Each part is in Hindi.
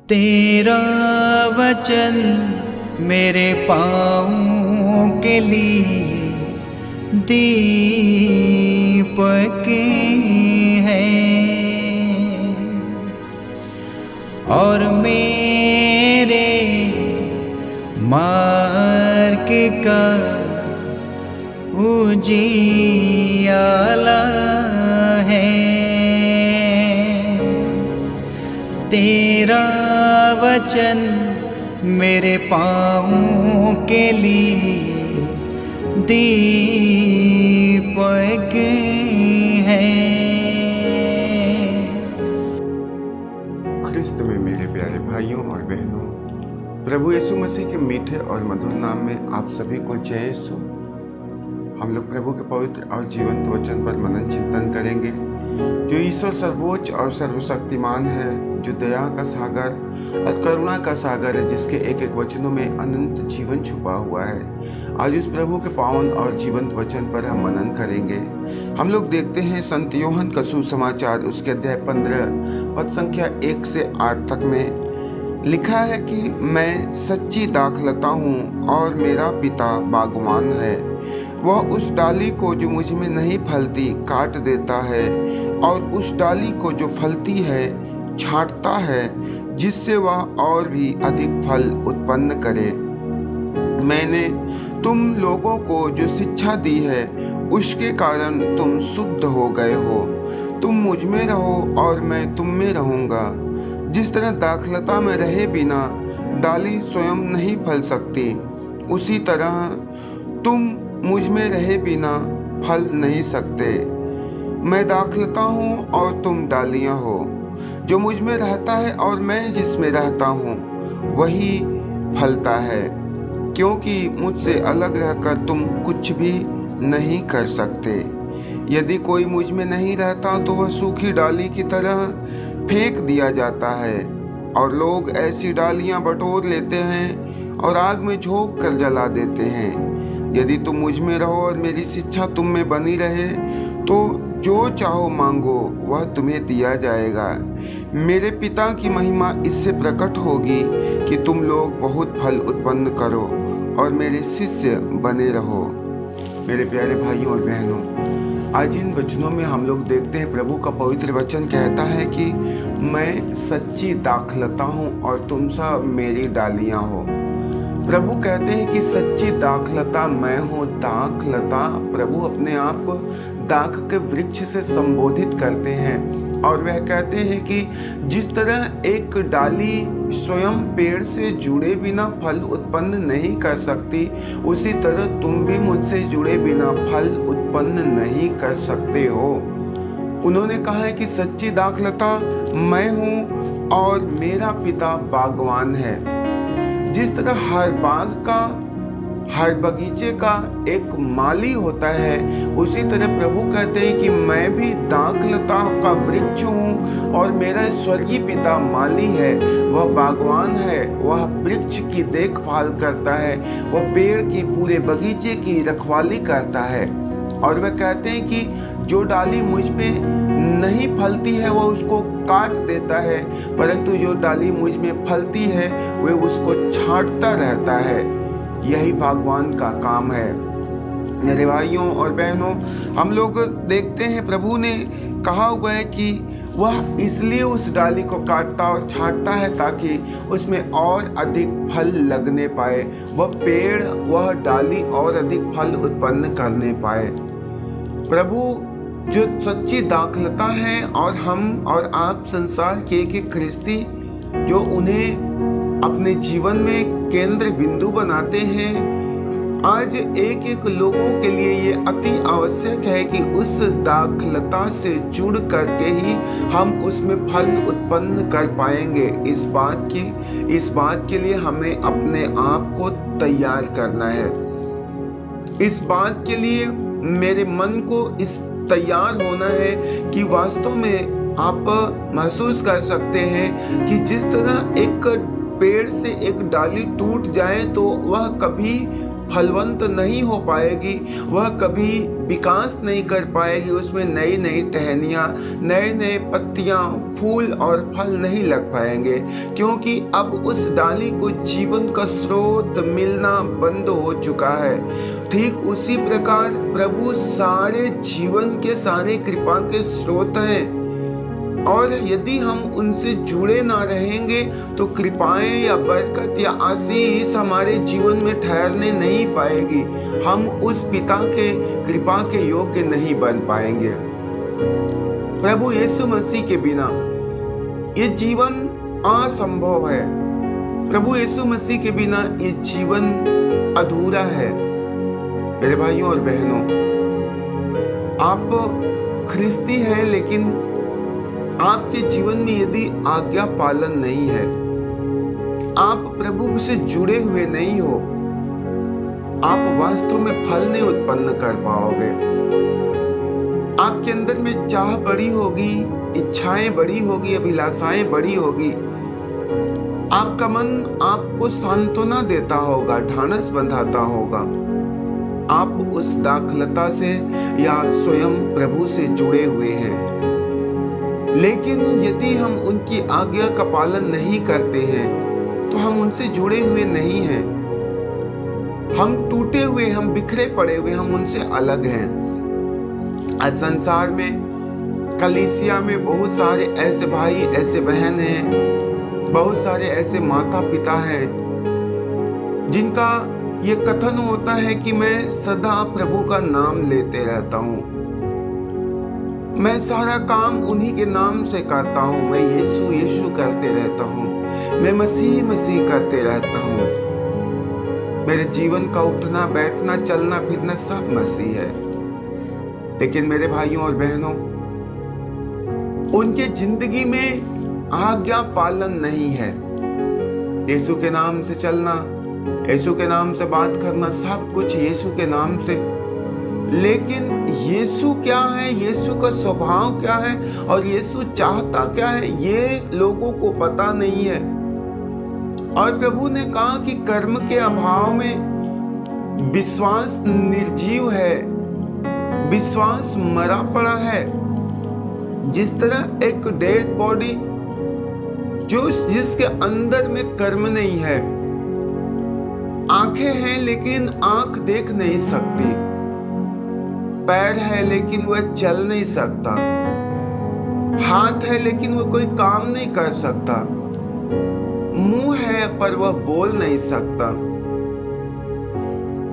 तेरा वचन मेरे पाँव के लिए दीपक है और मेरे मार्ग का उजियाला है। तेरा वचन मेरे पाँव के लिए दीपक है। ख्रिस्त में मेरे प्यारे भाइयों और बहनों, प्रभु यीशु मसीह के मीठे और मधुर नाम में आप सभी को जय यीशु। हम लोग प्रभु के पवित्र और जीवंत वचन पर मनन चिंतन करेंगे। जो ईश्वर सर्वोच्च और सर्वशक्तिमान है, जो दया का सागर और करुणा का सागर है, जिसके एक एक वचनों में अनंत जीवन छुपा हुआ है। आज उस प्रभु के पावन और जीवंत वचन पर हम मनन करेंगे। हम लोग देखते हैं संत यूहन्ना का सुसमाचार उसके अध्याय 15 पद संख्या 1 से 8 तक में लिखा है कि मैं सच्ची दाखलता हूँ और मेरा पिता बागवान है। वह उस डाली को जो मुझ में नहीं फलती काट देता है और उस डाली को जो फलती है छांटता है, जिससे वह और भी अधिक फल उत्पन्न करे। मैंने तुम लोगों को जो शिक्षा दी है उसके कारण तुम शुद्ध हो गए हो। तुम मुझ में रहो और मैं तुम में रहूँगा। जिस तरह दाखलता में रहे बिना डाली स्वयं नहीं फल सकती, उसी तरह तुम मुझ में रहे बिना फल नहीं सकते। मैं दाखलता हूँ और तुम डालियाँ हो। जो मुझ में रहता है और मैं जिसमें रहता हूँ वही फलता है, क्योंकि मुझसे अलग रहकर तुम कुछ भी नहीं कर सकते। यदि कोई मुझ में नहीं रहता तो वह सूखी डाली की तरह फेंक दिया जाता है और लोग ऐसी डालियां बटोर लेते हैं और आग में झोंक कर जला देते हैं। यदि तुम मुझ में रहो और मेरी शिक्षा तुम में बनी रहे तो जो चाहो मांगो वह तुम्हें दिया जाएगा। मेरे पिता की महिमा इससे प्रकट होगी कि तुम लोग बहुत फल उत्पन्न करो और मेरे शिष्य बने रहो। मेरे प्यारे भाइयों और बहनों, आज इन वचनों में हम लोग देखते हैं प्रभु का पवित्र वचन कहता है कि मैं सच्ची दाखलता हूँ और तुम सब मेरी डालियाँ हो। प्रभु कहते हैं कि सच्ची दाखलता मैं हूँ। दाखलता, प्रभु अपने आप को दाख के वृक्ष से संबोधित करते हैं और वह कहते हैं कि जिस तरह एक डाली स्वयं पेड़ से जुड़े बिना फल उत्पन्न नहीं कर सकती, उसी तरह तुम भी मुझसे जुड़े बिना फल उत्पन्न नहीं कर सकते हो। उन्होंने कहा है कि सच्ची दाखलता मैं हूँ और मेरा पिता बागवान है। जिस तरह हर बाग का, हर बगीचे का एक माली होता है, उसी तरह प्रभु कहते हैं कि मैं भी दाखलता का वृक्ष हूँ और मेरा स्वर्गीय पिता माली है। वह बागवान है, वह वृक्ष की देखभाल करता है, वह पेड़ की, पूरे बगीचे की रखवाली करता है। और वह कहते हैं कि जो डाली मुझ पे नहीं फलती है वह उसको काट देता है, परंतु जो डाली मुझ में फलती है वह उसको छांटता रहता है। यही भगवान का काम है। मेरे भाइयों और बहनों, हम लोग देखते हैं प्रभु ने कहा हुआ है कि वह इसलिए उस डाली को काटता और छांटता है ताकि उसमें और अधिक फल लगने पाए, वह पेड़, वह डाली और अधिक फल उत्पन्न करने पाए। प्रभु जो सच्ची दाखलता है और हम और आप संसार के एक ख्रिस्ती जो उन्हें अपने जीवन में केंद्र बिंदु बनाते हैं, आज एक एक लोगों के लिए ये अति आवश्यक है कि उस दाखलता से जुड़ करके ही हम उसमें फल उत्पन्न कर पाएंगे। इस बात के लिए हमें अपने आप को तैयार करना है। इस बात के लिए मेरे मन को इस तैयार होना है कि वास्तव में आप महसूस कर सकते हैं कि जिस तरह एक पेड़ से एक डाली टूट जाए तो वह कभी फलवंत नहीं हो पाएगी, वह कभी विकास नहीं कर पाएगी, उसमें नई नई टहनियाँ, नए नए पत्तियाँ, फूल और फल नहीं लग पाएंगे, क्योंकि अब उस डाली को जीवन का स्रोत मिलना बंद हो चुका है। ठीक उसी प्रकार प्रभु सारे जीवन के, सारे कृपा के स्रोत हैं, और यदि हम उनसे जुड़े ना रहेंगे तो कृपाएं या बरकत या आशीष हमारे जीवन में ठहरने नहीं पाएगी। हम उस पिता के कृपा के योग्य नहीं बन पाएंगे। प्रभु यीशु मसीह के बिना ये जीवन असंभव है। प्रभु यीशु मसीह के बिना ये जीवन अधूरा है। मेरे भाइयों और बहनों, आप ख्रिस्ती हैं, लेकिन आपके जीवन में यदि आज्ञा पालन नहीं है, आप प्रभु से जुड़े हुए नहीं हो, आप वास्तव में फल नहीं उत्पन्न कर पाओगे। आपके अंदर में चाह बड़ी होगी, इच्छाएं बड़ी होगी, अभिलाषाएं बड़ी होगी। आपका मन आपको सांत्वना देता होगा, ढाढ़स बंधाता होगा। आप उस दाखलता से या स्वयं प्रभु से जुड़े हुए हैं, लेकिन यदि हम उनकी आज्ञा का पालन नहीं करते हैं तो हम उनसे जुड़े हुए नहीं हैं। हम टूटे हुए, हम बिखरे पड़े हुए, हम उनसे अलग हैं। आज संसार में, कलीसिया में बहुत सारे ऐसे भाई, ऐसे बहन हैं, बहुत सारे ऐसे माता पिता हैं जिनका ये कथन होता है कि मैं सदा प्रभु का नाम लेते रहता हूँ, मैं सारा काम उन्हीं के नाम से करता हूँ, मैं यीशु यीशु करते रहता हूँ, मैं मसीह मसीह करते रहता हूँ, मेरे जीवन का उठना बैठना चलना फिरना सब मसीह है। लेकिन मेरे भाइयों और बहनों, उनके जिंदगी में आज्ञा पालन नहीं है। यीशु के नाम से चलना, यीशु के नाम से बात करना, सब कुछ यीशु के नाम से, लेकिन यीशु क्या है, यीशु का स्वभाव क्या है और यीशु चाहता क्या है, ये लोगों को पता नहीं है। और प्रभु ने कहा कि कर्म के अभाव में विश्वास निर्जीव है, विश्वास मरा पड़ा है। जिस तरह एक डेड बॉडी जिसके अंदर में कर्म नहीं है, आंखें हैं लेकिन आंख देख नहीं सकती, पैर है लेकिन वह चल नहीं सकता, हाथ है लेकिन वह कोई काम नहीं कर सकता, मुंह है पर वह बोल नहीं सकता।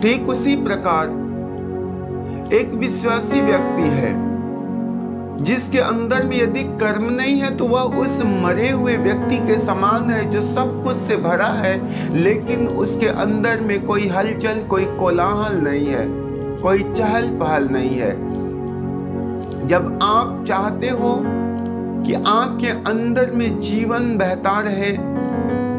ठीक उसी प्रकार एक विश्वासी व्यक्ति है जिसके अंदर में यदि कर्म नहीं है तो वह उस मरे हुए व्यक्ति के समान है जो सब कुछ से भरा है, लेकिन उसके अंदर में कोई हलचल, कोई कोलाहल नहीं है, कोई चहल पहल नहीं है। जब आप चाहते हो कि आपके अंदर में जीवन बहता रहे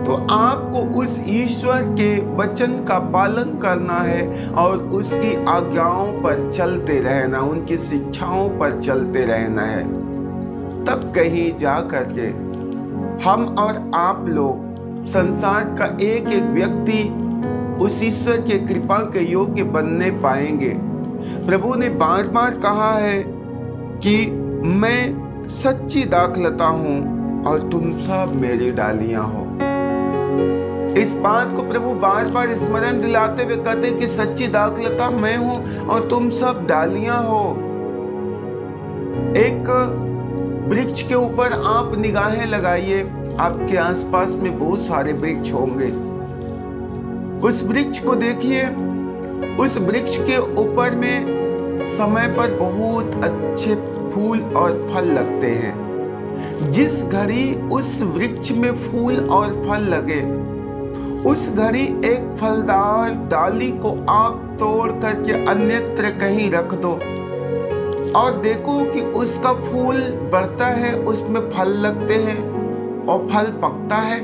तो आपको उस ईश्वर के वचन का पालन करना है और उसकी आज्ञाओं पर चलते रहना, उनकी शिक्षाओं पर चलते रहना है। तब कहीं जा करके हम और आप लोग संसार का एक एक व्यक्ति उस ईश्वर के कृपा के योग्य बनने पाएंगे। प्रभु ने बार बार कहा है कि मैं सच्ची दाखलता हूं और तुम सब मेरी डालियां हो। इस बात को प्रभु बार बार स्मरण दिलाते हुए कहते कि सच्ची दाखलता मैं हूं और तुम सब डालियां हो। एक वृक्ष के ऊपर आप निगाहें लगाइए, आपके आसपास में बहुत सारे वृक्ष होंगे। उस वृक्ष को देखिए, उस वृक्ष के ऊपर में समय पर बहुत अच्छे फूल और फल लगते हैं। जिस घड़ी उस वृक्ष में फूल और फल लगे, उस घड़ी एक फलदार डाली को आप तोड़ करके अन्यत्र कहीं रख दो और देखो कि उसका फूल बढ़ता है, उसमें फल लगते हैं और फल पकता है।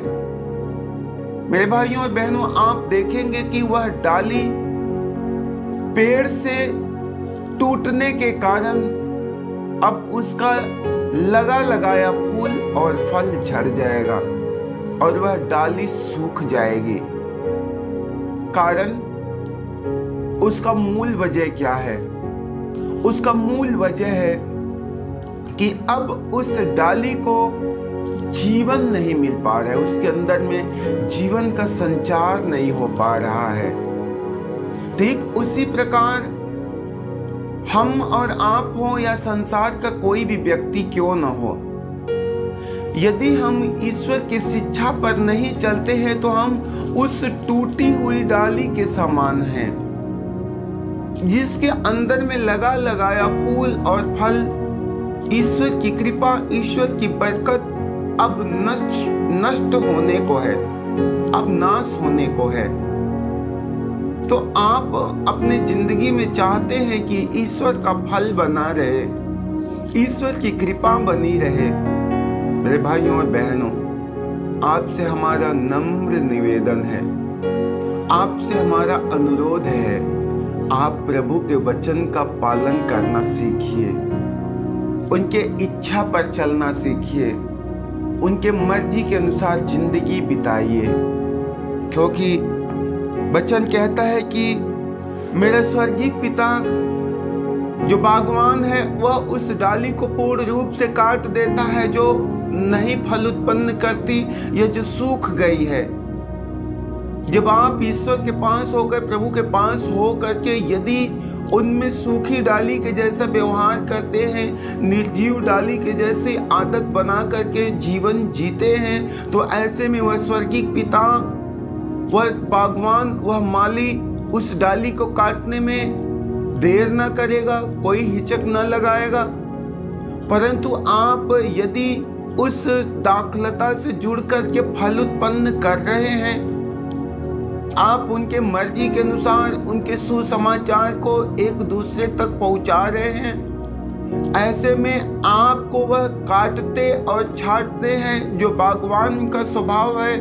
मेरे भाइयों और बहनों, आप देखेंगे कि वह डाली पेड़ से टूटने के कारण अब उसका लगा लगाया फूल और फल झड़ जाएगा और वह डाली सूख जाएगी। कारण उसका मूल वजह क्या है? उसका मूल वजह है कि अब उस डाली को जीवन नहीं मिल पा रहा है, उसके अंदर में जीवन का संचार नहीं हो पा रहा है। ठीक उसी प्रकार हम और आप हो या संसार का कोई भी व्यक्ति क्यों न हो, यदि हम ईश्वर की शिक्षा पर नहीं चलते हैं तो हम उस टूटी हुई डाली के समान हैं, जिसके अंदर में लगा लगाया फूल और फल, ईश्वर की कृपा, ईश्वर की बरकत अब नष्ट होने को है, अब नाश होने को है। तो आप अपने जिंदगी में चाहते हैं कि ईश्वर का फल बना रहे, ईश्वर की कृपा बनी रहे। मेरे भाइयों और बहनों, आपसे हमारा नम्र निवेदन है, आपसे हमारा अनुरोध है, आप प्रभु के वचन का पालन करना सीखिए, उनके इच्छा पर चलना सीखिए, उनके मर्जी के अनुसार जिंदगी बिताइए। क्योंकि वचन कहता है कि मेरा स्वर्गीय पिता जो बागवान है वह उस डाली को पूर्ण रूप से काट देता है जो नहीं फल उत्पन्न करती या जो सूख गई है। जब आप ईश्वर के पास होकर, प्रभु के पास हो करके यदि उनमें सूखी डाली के जैसा व्यवहार करते हैं, निर्जीव डाली के जैसे आदत बना करके जीवन जीते हैं, तो ऐसे में वह स्वर्गीय पिता, वह बागवान, वह माली उस डाली को काटने में देर न करेगा, कोई हिचक न लगाएगा। परंतु आप यदि उस दाखलता से जुड़ करके फल उत्पन्न कर रहे हैं, आप उनके मर्जी के अनुसार उनके सुसमाचार को एक दूसरे तक पहुंचा रहे हैं, ऐसे में आपको वह काटते और छांटते हैं। जो बागवान का स्वभाव है,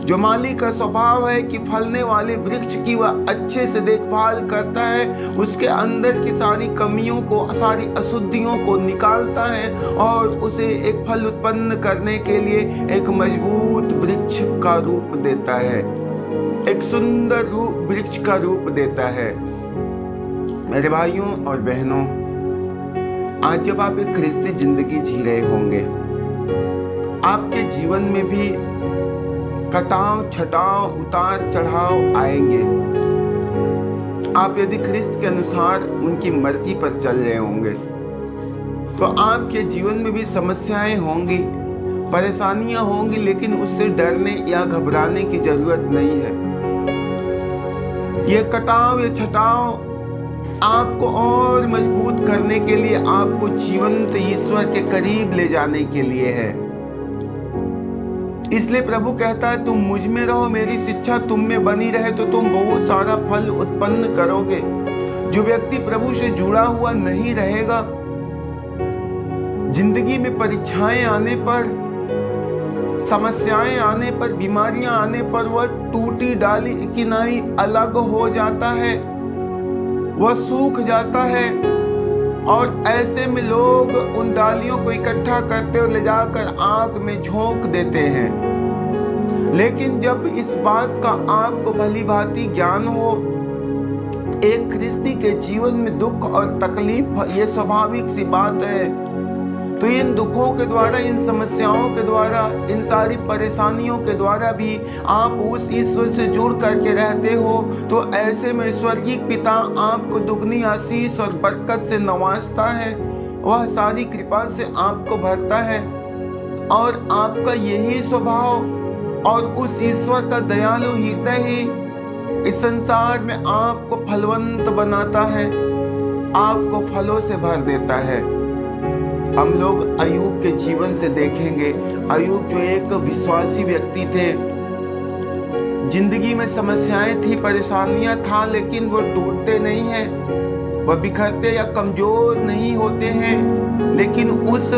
जो माली का स्वभाव है कि फलने वाले वृक्ष की वह अच्छे से देखभाल करता है, उसके अंदर की सारी कमियों को, सारी अशुद्धियों को निकालता है और उसे एक फल उत्पन्न करने के लिए एक मजबूत वृक्ष का रूप देता है, एक सुंदर वृक्ष का रूप देता है। मेरे भाइयों और बहनों, आज जब आप एक ख्रिस्ती जिंदगी जी रहे होंगे, आपके जीवन में भी कटाव, छटाव, उतार चढ़ाव आएंगे। आप यदि ख्रिस्त के अनुसार उनकी मर्जी पर चल रहे होंगे तो आपके जीवन में भी समस्याएं होंगी, परेशानियां होंगी, लेकिन उससे डरने या घबराने की जरूरत नहीं है। ये कटाव, ये छटाव आपको और मजबूत करने के लिए, आपको जीवंत ईश्वर के करीब ले जाने के लिए है। इसलिए प्रभु कहता है, तुम मुझ में रहो, मेरी शिक्षा तुम में बनी रहे तो तुम बहुत सारा फल उत्पन्न करोगे। जो व्यक्ति प्रभु से जुड़ा हुआ नहीं रहेगा, जिंदगी में परीक्षाएं आने पर, समस्याएं आने पर, बीमारियां आने पर वह टूटी डाली की नाई अलग हो जाता है, वह सूख जाता है। और ऐसे में लोग उन डालियों को इकट्ठा करते और ले जाकर आग में झोंक देते हैं। लेकिन जब इस बात का आपको भली भांति ज्ञान हो, एक ख्रिस्ती के जीवन में दुख और तकलीफ ये स्वाभाविक सी बात है, तो इन दुखों के द्वारा, इन समस्याओं के द्वारा, इन सारी परेशानियों के द्वारा भी आप उस ईश्वर से जुड़ करके रहते हो, तो ऐसे में स्वर्गीय पिता आपको दुगनी आशीष और बरकत से नवाजता है, वह सारी कृपा से आपको भरता है और आपका यही स्वभाव और उस ईश्वर का दयालु हृदय ही इस संसार में आपको फलवंत बनाता है, आपको फलों से भर देता है। हम लोग अय्यूब के जीवन से देखेंगे। अय्यूब जो एक विश्वासी व्यक्ति थे, जिंदगी में समस्याएं थी, परेशानियां था, लेकिन वो टूटते नहीं हैं, वह बिखरते या कमजोर नहीं होते हैं, लेकिन उस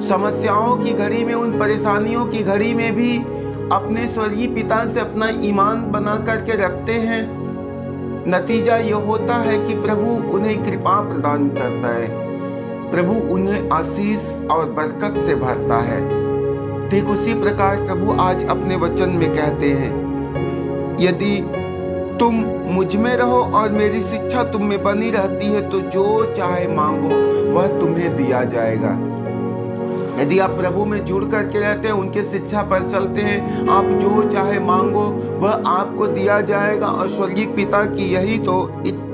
समस्याओं की घड़ी में, उन परेशानियों की घड़ी में भी अपने स्वर्गीय पिता से अपना ईमान बना करके रखते हैं। नतीजा यह होता है कि प्रभु उन्हें कृपा प्रदान करता है, प्रभु उन्हें आशीष और बरकत से भरता है। ठीक उसी प्रकार प्रभु आज अपने वचन में कहते हैं, यदि तुम मुझ में रहो और मेरी शिक्षा तुम में बनी रहती है तो जो चाहे मांगो वह तुम्हें दिया जाएगा। यदि आप प्रभु में जुड़ करके रहते हैं, उनके शिक्षा पर चलते हैं, आप जो चाहे मांगो वह आपको दिया जाएगा। और स्वर्गीय पिता की यही तो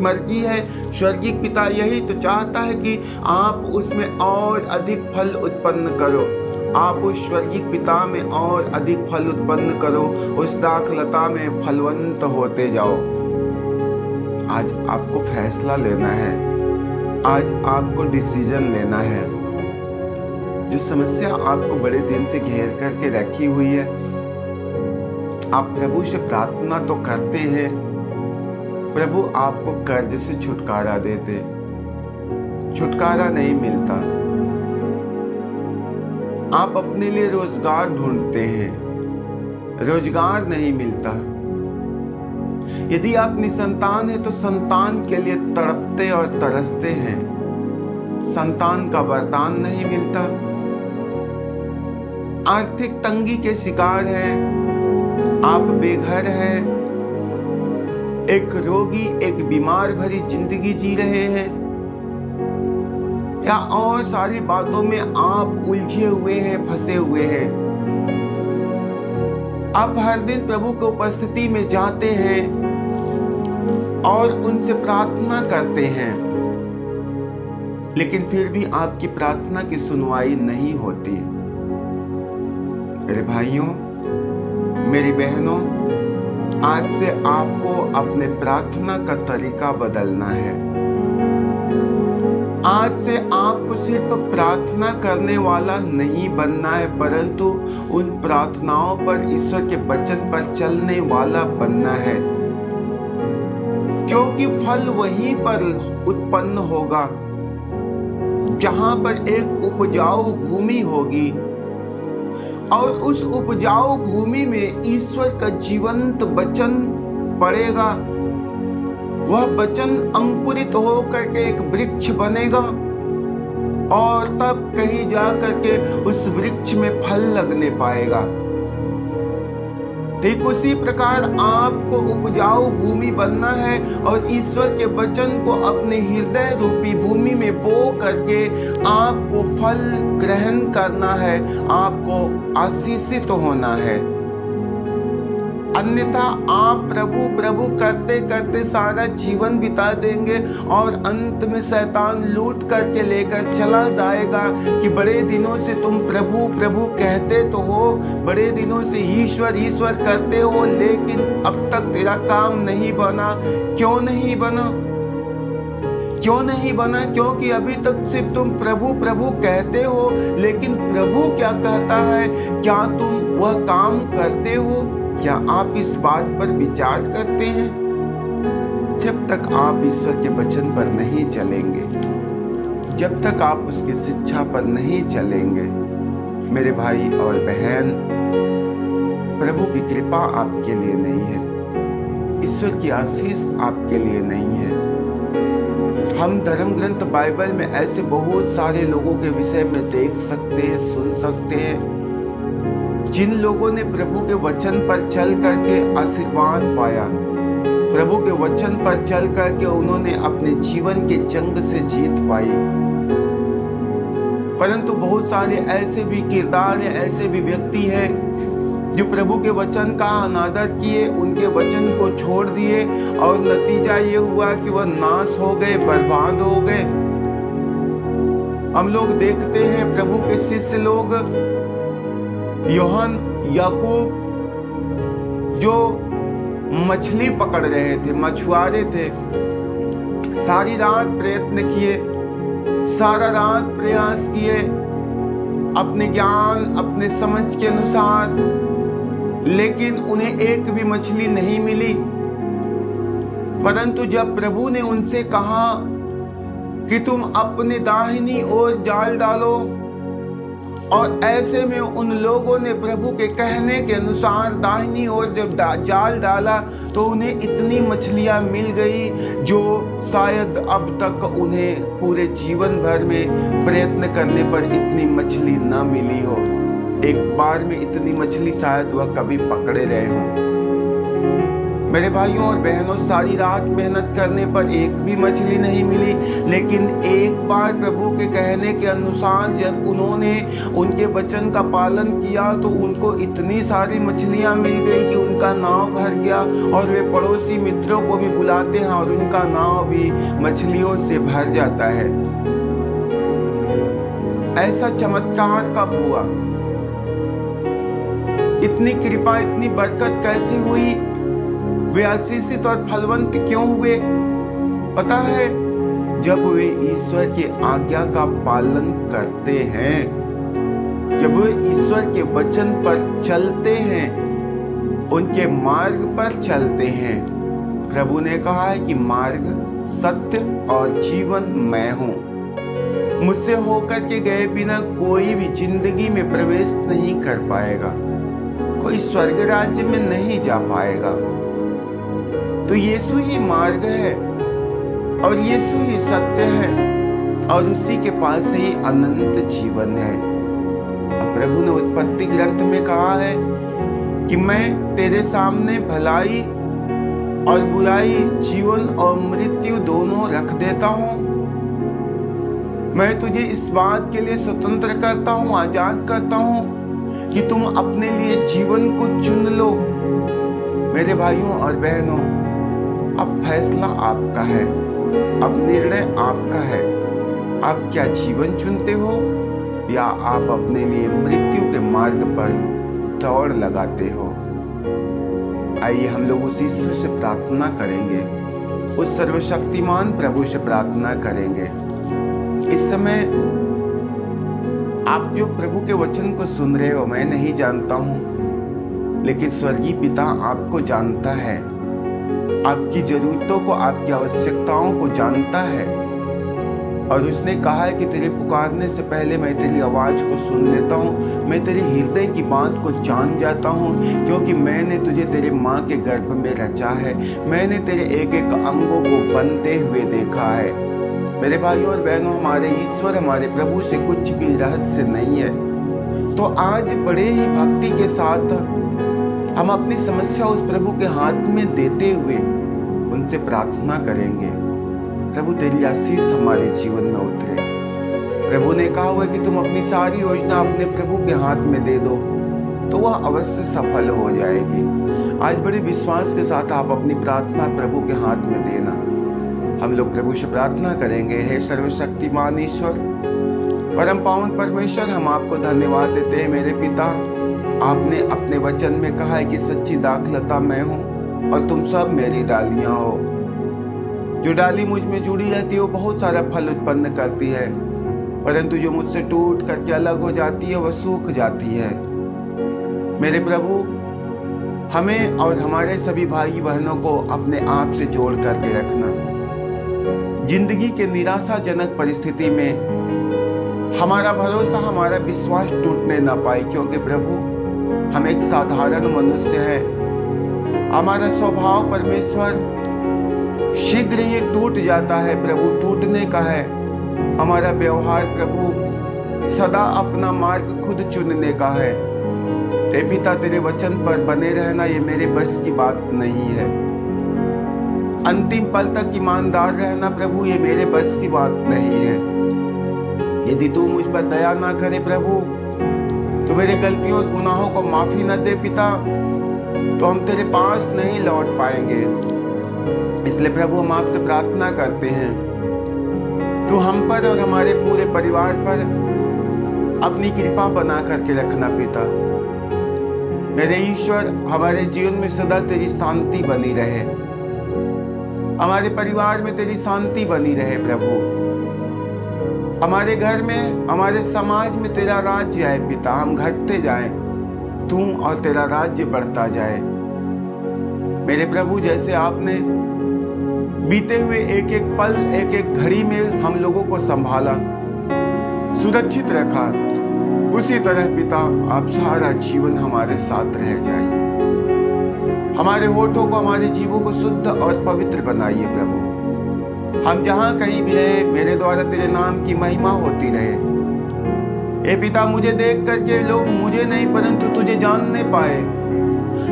मर्जी है, स्वर्गीय पिता यही तो चाहता है कि आप उसमें और अधिक फल उत्पन्न करो, आप उस स्वर्गीय पिता में और अधिक फल उत्पन्न करो, उस दाखलता में फलवंत होते जाओ। आज आपको फैसला लेना है, आज आपको डिसीजन लेना है। जो समस्या आपको बड़े दिन से घेर करके रखी हुई है, आप प्रभु से प्रार्थना तो करते हैं, प्रभु आपको कर्ज से छुटकारा देते, छुटकारा नहीं मिलता। आप अपने लिए रोजगार ढूंढते हैं, रोजगार नहीं मिलता। यदि आप निसंतान हैं तो संतान के लिए तड़पते और तरसते हैं, संतान का वरदान नहीं मिलता। आर्थिक तंगी के शिकार हैं, आप बेघर हैं, एक रोगी, एक बीमार भरी जिंदगी जी रहे हैं, या और सारी बातों में आप उलझे हुए हैं, फंसे हुए हैं। आप हर दिन प्रभु की उपस्थिति में जाते हैं और उनसे प्रार्थना करते हैं, लेकिन फिर भी आपकी प्रार्थना की सुनवाई नहीं होती। मेरे भाइयों, मेरी बहनों, आज से आपको अपने प्रार्थना का तरीका बदलना है। आज से आपको सिर्फ प्रार्थना करने वाला नहीं बनना है, परंतु उन प्रार्थनाओं पर, ईश्वर के वचन पर चलने वाला बनना है, क्योंकि फल वहीं पर उत्पन्न होगा जहां पर एक उपजाऊ भूमि होगी, और उस उपजाऊ भूमि में ईश्वर का जीवंत वचन पड़ेगा। वह वचन अंकुरित होकर के एक वृक्ष बनेगा और तब कहीं जा करके उस वृक्ष में फल लगने पाएगा। ठीक उसी प्रकार आपको उपजाऊ भूमि बनना है और ईश्वर के वचन को अपने हृदय रूपी भूमि में बो करके आपको फल ग्रहण करना है, आपको आशीषित होना है। अन्यथा आप प्रभु प्रभु करते करते सारा जीवन बिता देंगे और अंत में शैतान लूट करके लेकर चला जाएगा कि बड़े दिनों से तुम प्रभु प्रभु कहते तो हो, बड़े दिनों से ईश्वर ईश्वर करते हो, लेकिन अब तक तेरा काम नहीं बना। क्यों नहीं बना? क्यों नहीं बना? क्योंकि अभी तक सिर्फ तुम प्रभु प्रभु कहते हो, लेकिन प्रभु क्या कहता है, क्या तुम वह काम करते हो? क्या आप इस बात पर विचार करते हैं? जब तक आप ईश्वर के वचन पर नहीं चलेंगे, जब तक आप उसकी शिक्षा पर नहीं चलेंगे, मेरे भाई और बहन, प्रभु की कृपा आपके लिए नहीं है, ईश्वर की आशीष आपके लिए नहीं है। हम धर्म ग्रंथ बाइबल में ऐसे बहुत सारे लोगों के विषय में देख सकते हैं, सुन सकते हैं, जिन लोगों ने प्रभु के वचन पर चल करके आशीर्वाद पाया, प्रभु के वचन पर चल करके उन्होंने अपने जीवन के जंग से जीत पाई। परंतु बहुत सारे ऐसे भी किरदार हैं, ऐसे भी व्यक्ति हैं जो प्रभु के वचन का अनादर किए, उनके वचन को छोड़ दिए और नतीजा ये हुआ कि वह नाश हो गए, बर्बाद हो गए। हम लोग देखते हैं प्रभु के शिष्य लोग, यूहन, याकूब, जो मछली पकड़ रहे थे, मछुआरे थे, सारी रात प्रयत्न किए, सारा रात प्रयास किए अपने ज्ञान, अपने समझ के अनुसार, लेकिन उन्हें एक भी मछली नहीं मिली। परंतु जब प्रभु ने उनसे कहा कि तुम अपने दाहिनी ओर जाल डालो, और ऐसे में उन लोगों ने प्रभु के कहने के अनुसार दाहिनी ओर जब जाल डाला तो उन्हें इतनी मछलियां मिल गई जो शायद अब तक उन्हें पूरे जीवन भर में प्रयत्न करने पर इतनी मछली न मिली हो। एक बार में इतनी मछली शायद वह कभी पकड़े रहे हों। मेरे भाइयों और बहनों, सारी रात मेहनत करने पर एक भी मछली नहीं मिली, लेकिन एक बार प्रभु के कहने के अनुसार जब उन्होंने उनके वचन का पालन किया तो उनको इतनी सारी मछलियां मिल गई कि उनका नाव भर गया और वे पड़ोसी मित्रों को भी बुलाते हैं और उनका नाव भी मछलियों से भर जाता है। ऐसा चमत्कार कब हुआ? इतनी कृपा, इतनी बरकत कैसे हुई? वे आशीषित और फलवंत क्यों हुए? पता है, जब वे ईश्वर की आज्ञा का पालन करते हैं, जब वे ईश्वर के वचन पर चलते हैं, उनके मार्ग पर चलते हैं। प्रभु ने कहा है कि मार्ग, सत्य और जीवन मैं हूं। मुझसे होकर के गए बिना कोई भी जिंदगी में प्रवेश नहीं कर पाएगा, कोई स्वर्ग राज्य में नहीं जा पाएगा। तो यीशु ही मार्ग है और यीशु ही सत्य है और उसी के पास ही अनंत जीवन है। और प्रभु ने उत्पत्ति ग्रंथ में कहा है कि मैं तेरे सामने भलाई और बुराई, जीवन और मृत्यु दोनों रख देता हूँ। मैं तुझे इस बात के लिए स्वतंत्र करता हूँ, आजाद करता हूँ कि तुम अपने लिए जीवन को चुन लो। मेरे भाइयों और बहनों, अब फैसला आपका है, अब निर्णय आपका है। आप क्या जीवन चुनते हो या आप अपने लिए मृत्यु के मार्ग पर दौड़ लगाते हो? आइए हम लोग उस ईश्वर से प्रार्थना करेंगे, उस सर्वशक्तिमान प्रभु से प्रार्थना करेंगे। इस समय आप जो प्रभु के वचन को सुन रहे हो, मैं नहीं जानता हूं, लेकिन स्वर्गीय पिता आपको जानता है, आपकी जरूरतों को, आपकी आवश्यकताओं को जानता है। और उसने कहा है कि तेरे पुकारने से पहले मैं तेरी आवाज को सुन लेता हूँ, मैं तेरे हृदय की बात को जान जाता हूँ, क्योंकि मैंने तुझे तेरे माँ के गर्भ में रचा है, मैंने तेरे एक एक अंगों को बनते हुए देखा है। मेरे भाइयों और बहनों, हमारे ईश्वर, हमारे प्रभु से कुछ भी रहस्य नहीं है। तो आज बड़े ही भक्ति के साथ हम अपनी समस्या उस प्रभु के हाथ में देते हुए उनसे प्रार्थना करेंगे, प्रभु तेरी आशीष हमारे जीवन में उतरे। प्रभु ने कहा हुआ कि तुम अपनी सारी योजना अपने प्रभु के हाथ में दे दो तो वह अवश्य सफल हो जाएगी। आज बड़े विश्वास के साथ आप अपनी प्रार्थना प्रभु के हाथ में देना। हम लोग प्रभु से प्रार्थना करेंगे। हे सर्वशक्तिमान ईश्वर, परम पावन परमेश्वर, हम आपको धन्यवाद देते हैं। मेरे पिता, आपने अपने वचन में कहा है कि सच्ची दाखलता मैं हूँ और तुम सब मेरी डालियाँ हो। जो डाली मुझ में जुड़ी रहती है वो बहुत सारा फल उत्पन्न करती है, परंतु जो मुझसे टूट करके अलग हो जाती है वह सूख जाती है। मेरे प्रभु, हमें और हमारे सभी भाई बहनों को अपने आप से जोड़ करके रखना। जिंदगी के निराशाजनक परिस्थिति में हमारा भरोसा, हमारा विश्वास टूटने ना पाए, क्योंकि प्रभु हम एक साधारण मनुष्य है। हमारा स्वभाव परमेश्वर शीघ्र ही टूट जाता है, प्रभु टूटने का है। हमारा व्यवहार प्रभु सदा अपना मार्ग खुद चुनने का है। हे पिता, तेरे वचन पर बने रहना ये मेरे बस की बात नहीं है। अंतिम पल तक ईमानदार रहना प्रभु ये मेरे बस की बात नहीं है। यदि तू मुझ पर दया ना करे प्रभु, तो मेरे गलतियों और गुनाहों को माफी न दे पिता, तो हम तेरे पास नहीं लौट पाएंगे। इसलिए प्रभु हम आपसे प्रार्थना करते हैं, तू हम पर और हमारे पूरे परिवार पर अपनी कृपा बना करके रखना पिता। मेरे ईश्वर, हमारे जीवन में सदा तेरी शांति बनी रहे, हमारे परिवार में तेरी शांति बनी रहे प्रभु। हमारे घर में, हमारे समाज में तेरा राज्य आए पिता। हम घटते जाएं, तू और तेरा राज्य बढ़ता जाए। मेरे प्रभु, जैसे आपने बीते हुए एक एक पल, एक एक घड़ी में हम लोगों को संभाला, सुरक्षित रखा, उसी तरह पिता आप सारा जीवन हमारे साथ रह जाइए। हमारे होठों को, हमारे जीवों को शुद्ध और पवित्र बनाइए प्रभु। हम जहाँ कहीं भी रहे, मेरे द्वारा तेरे नाम की महिमा होती रहे। हे पिता, मुझे देख करके लोग मुझे नहीं परंतु तुझे जानने पाए।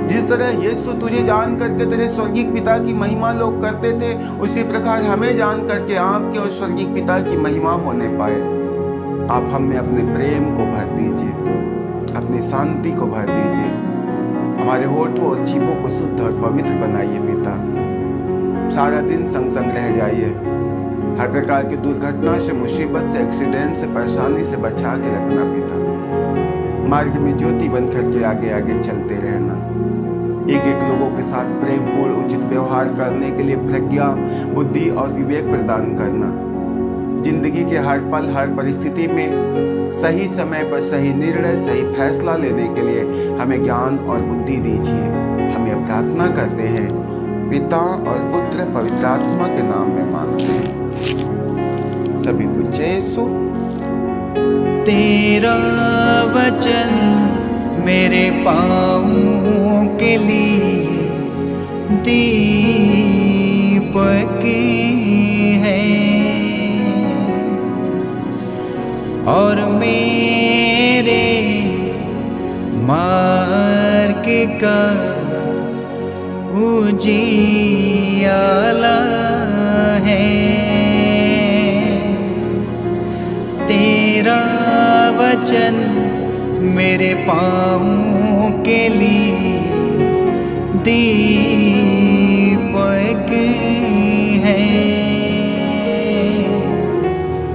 जिस जिस तरह यीशु तुझे जान करके तेरे स्वर्गीय पिता की महिमा लोग करते थे, उसी प्रकार हमें जान करके आपके और स्वर्गीय पिता की महिमा होने पाए। आप हम में अपने प्रेम को भर दीजिए, अपनी शांति को भर दीजिए, हमारे होठों और जीभों को शुद्ध और पवित्र बनाइए पिता। सारा दिन संग संग रह जाइए, हर प्रकार की दुर्घटना से, मुसीबत से, एक्सीडेंट से, परेशानी से बचा के रखना पिता। मार्ग में ज्योति बन करके आगे आगे चलते रहना। एक एक लोगों के साथ प्रेम पूर्ण उचित व्यवहार करने के लिए प्रज्ञा, बुद्धि और विवेक प्रदान करना। जिंदगी के हर पल, हर परिस्थिति में सही समय पर सही निर्णय, सही फैसला लेने के लिए हमें ज्ञान और बुद्धि दीजिए। हम ये प्रार्थना करते हैं पिता और पुत्र पवित्र आत्मा के नाम में मांगते हैं। सभी को जय यीशु। तेरा वचन मेरे पाँवों के लिए दीपक है और मेरे मार्ग का उजियाला है। तेरा वचन मेरे पाँवों के लिए